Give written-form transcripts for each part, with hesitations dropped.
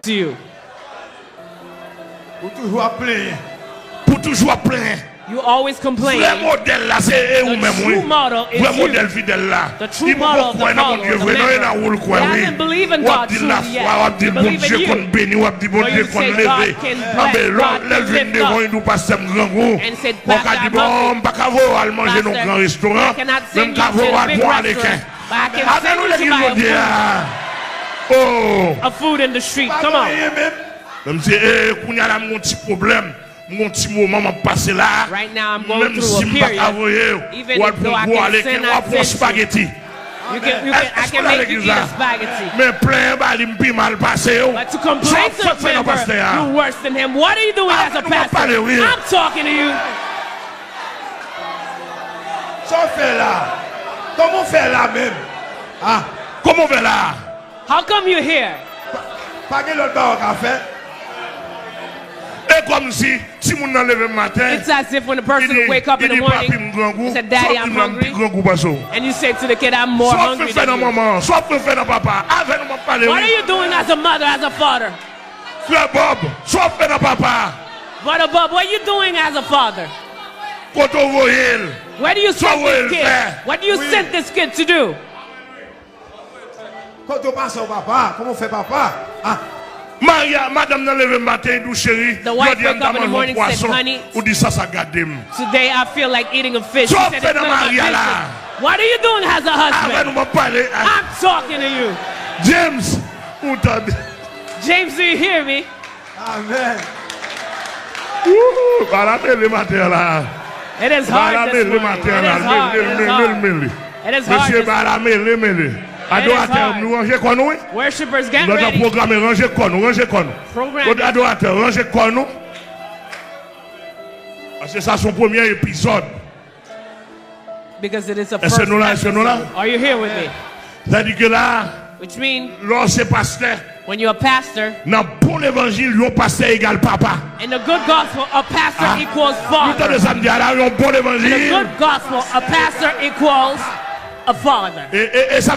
to you. Pour toujours plaindre. Pour toujours plaindre. You always complain. Le modèle là, c'est eux même. True model is le you. modèle fidèle là. The true model of the follower, the member. He doesn't believe in God truly yet. He believes in you. So you say God can bless, God can lift up. And said, Pastor, I'm hungry. Pastor, I cannot send you to the big restaurant, but I can send you to buy a food in the street. Come on. Right now I'm going through a period. Even though I can send out spaghetti. I can make you eat a spaghetti. But to complain to a member, you're worse than him. What are you doing as a pastor? I'm talking to you. Comment faire là même? Ah, comment faire là? How come you're here? Pas que l'autre bar à faire. It's as if when a person will wake up in the morning and say, Daddy, I'm hungry. And you say to the kid, I'm more hungry than you. What are you doing as a mother, as a father? Brother Bob, what are you doing as a father? Where do you send this kid? What do you send this kid to do? Quand on passe au papa, comment fait papa? Ah. Madame dans le matin, du chéri. The wife wake up in the morning and said, honey, today I feel like eating a fish. She said, it's not my business. What are you doing as a husband? I'm talking to you. James, do you hear me? Amen. It is hard this morning. It is hard. Worshippers, get ready. Program. Because it is a first episode. Are you here with me? Which means when you're a pastor, in the good gospel, a pastor equals father. In the good gospel, a pastor equals a father. That's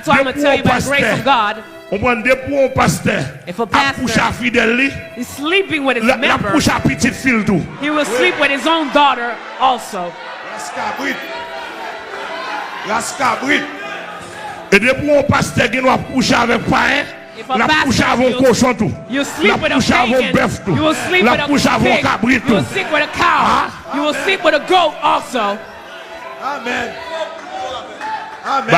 why I'm going to tell you by the grace of God. If a pastor is sleeping with his member, he will sleep with his own daughter also. If a pastor, you sleep with a pagan, you will sleep with a pig, you will sleep with a cow, you will sleep with a goat also. Amen. It's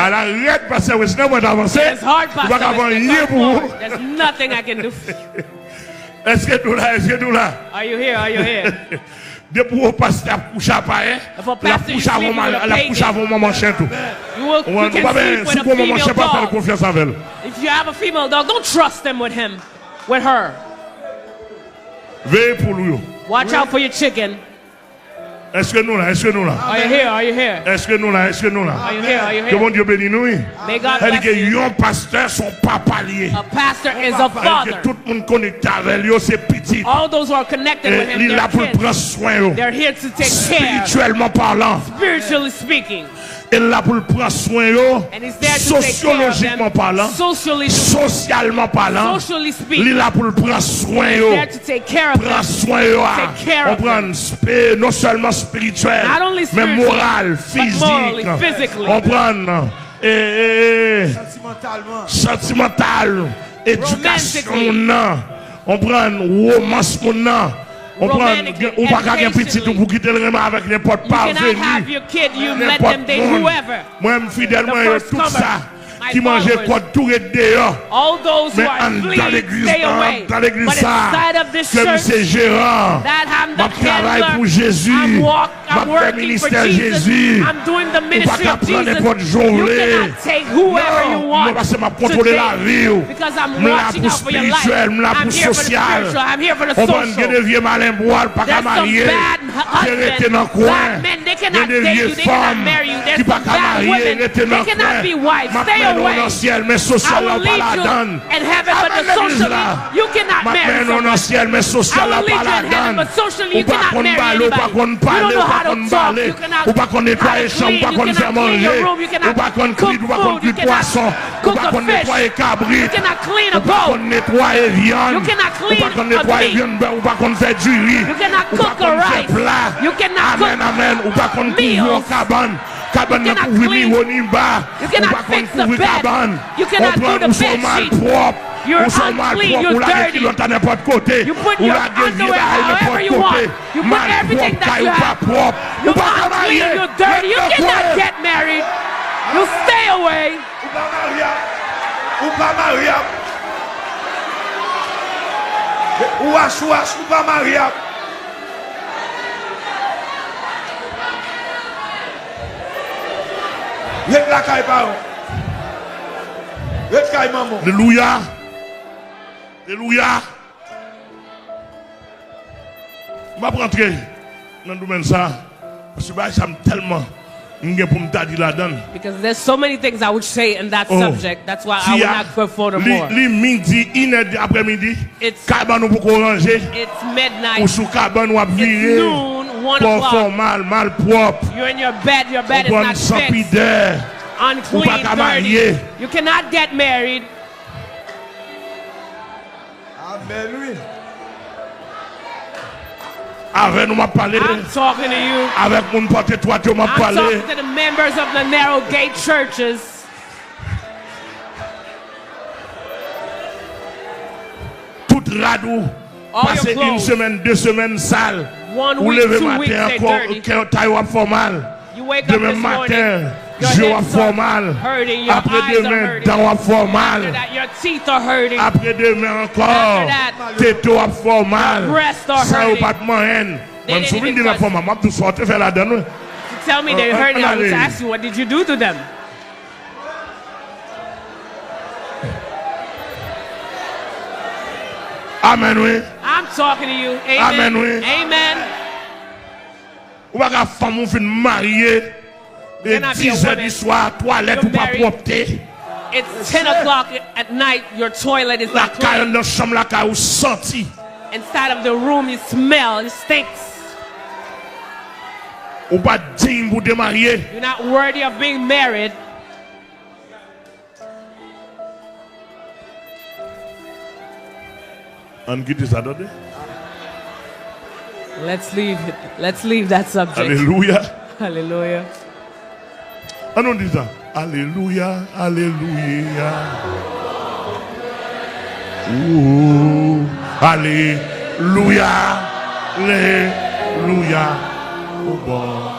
hard, Pastor. There's nothing I can do. Are you here? Are you here? If a pastor is sleeping with a pagan, you can sleep with a female dog. If you have a female dog, don't trust them with him, with her. Watch out for your chicken. Est-ce que nous là? Est-ce que nous là? Are you here? Are you here? Est-ce que nous là? Est-ce que nous là? Are you here? Are you Que here? bon Dieu bénisse nous. May God bless you. Un pasteur son papa lié. A pastor is a father. Tout le monde connecté avec lui, c'est petit. All those who are connected with him, they're kids. They're here to take care. Spirituellement parlant. Spiritually speaking. Et là pour prendre soin yo, sociologiquement parlant, socialement parlant, il est là pour prendre soin yo, prendre soin yo, on prend non seulement spirituel, mais moral, physique, on prend sentimental, éducation, on prend romance, on prend ou pas qu'un petit tout pour quitter le avec n'importe pas venir. Moi fidèlement tout ça qui mangeait quoi tout est dehors. Mais dans l'église ça, comme c'est gérant, je travaille pour Jésus, je fais le ministère Jésus, on ne va pas prendre n'importe journée. Non, parce que je contrôle la vie, je suis là pour spirituel, je suis là pour social. On va des vieux malins boire, pas qu'à marier, qui restent dans le coin. Il y a des vieilles femmes qui ne sont pas mariées, restent dans le coin. way. I will lead you in heaven, but the socially, you cannot marry someone. I will lead you in heaven, but socially, you cannot marry anybody. You don't know how to talk. You cannot clean. You cannot clean your room. You cannot cook food. You cannot cook a fish. You cannot clean a goat. You cannot clean a meat. You cannot cook a rice. You cannot cook meals. You cannot clean. You cannot fix the bed. You cannot do the bed sheet. You're unclean, you're dirty. You put your underwear however you want. You put everything that you have. You're unclean, you're dirty. You cannot get married. You stay away. Alléluia. Alléluia. Je vais rentrer dans le domaine ça. Parce que j'aime tellement. Because there's so many things I would say in that subject. That's why I will not go furthermore. It's midnight. It's noon, 1 o'clock. You're in your bed is not fixed. Unclean, dirty. You cannot get married. Amen. I'm talking to you. I'm talking to the members of the narrow gate churches. Tout radou. Passer une semaine, 2 semaines sale. 1 week, 2 weeks, they're dirty. You wake up this morning, your head's hurting, your eyes are hurting. After that, your teeth are hurting. After that, your breasts are hurting. They didn't even touch. Tell me they're hurting. I was asking you, what did you do to them? Amen. I'm talking to you. Amen. Amen. Amen. It's 10 o'clock at night, your toilet is not clean. Inside of the room you smell, it stinks. You're not worthy of being married. Let's leave that subject. Alléluia. Hallelujah. On dit ça. Alléluia, alléluia. Ouh, alléluia, alléluia. Oh bon.